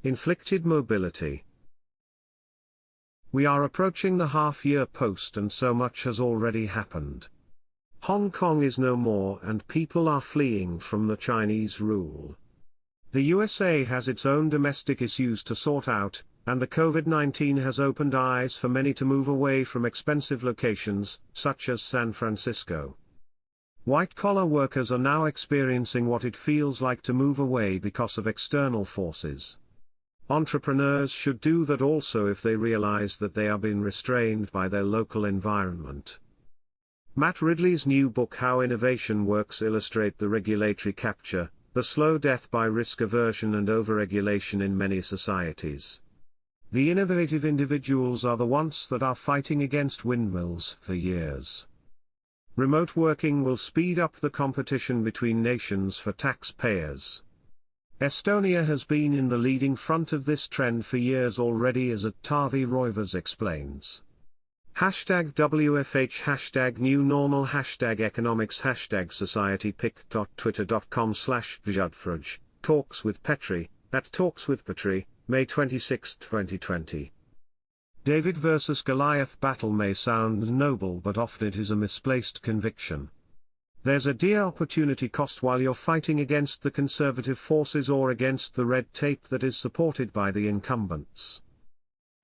Inflicted mobility. We are approaching the half-year post and so much has already happened. Hong Kong is no more and people are fleeing from the Chinese rule. The USA has its own domestic issues to sort out, and the COVID-19 has opened eyes for many to move away from expensive locations, such as San Francisco. White-collar workers are now experiencing what it feels like to move away because of external forces. Entrepreneurs should do that also if they realize that they are being restrained by their local environment. Matt Ridley's new book How Innovation Works illustrates the regulatory capture, the slow death by risk aversion and overregulation in many societies. The innovative individuals are the ones that are fighting against windmills for years. Remote working will speed up the competition between nations for taxpayers. Estonia has been in the leading front of this trend for years already, as Taavi Roivas explains. #WFH #new normal #economics #societypic.twitter.com/Vjudfraj, Talks with Petri, at Talks with Petri, May 26, 2020. David versus Goliath battle may sound noble, but often it is a misplaced conviction. There's a dear opportunity cost while you're fighting against the conservative forces or against the red tape that is supported by the incumbents.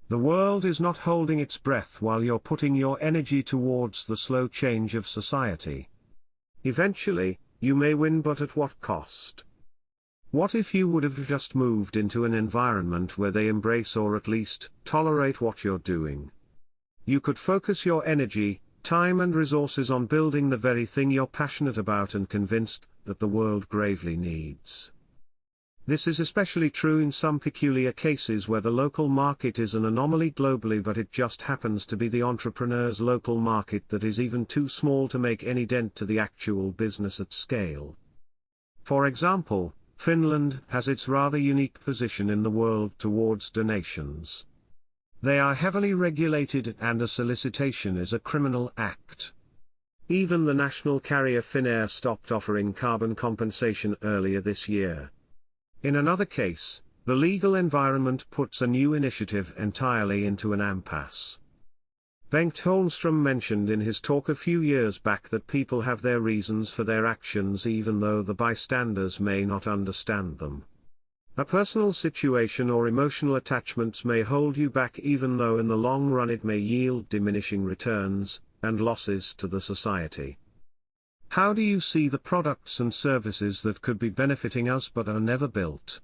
The world is not holding its breath while you're putting your energy towards the slow change of society. Eventually, you may win, but at what cost? What if you would have just moved into an environment where they embrace or at least tolerate what you're doing? You could focus your energy, time and resources on building the very thing you're passionate about and convinced that the world gravely needs. This is especially true in some peculiar cases where the local market is an anomaly globally, but it just happens to be the entrepreneur's local market that is even too small to make any dent to the actual business at scale. For example, Finland has its rather unique position in the world towards donations. They are heavily regulated and a solicitation is a criminal act. Even the national carrier Finnair stopped offering carbon compensation earlier this year. In another case, the legal environment puts a new initiative entirely into an impasse. Bengt Holmström mentioned in his talk a few years back that people have their reasons for their actions even though the bystanders may not understand them. A personal situation or emotional attachments may hold you back even though in the long run it may yield diminishing returns and losses to the society. How do you see the products and services that could be benefiting us but are never built?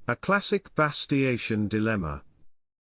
A classic Bastiation dilemma.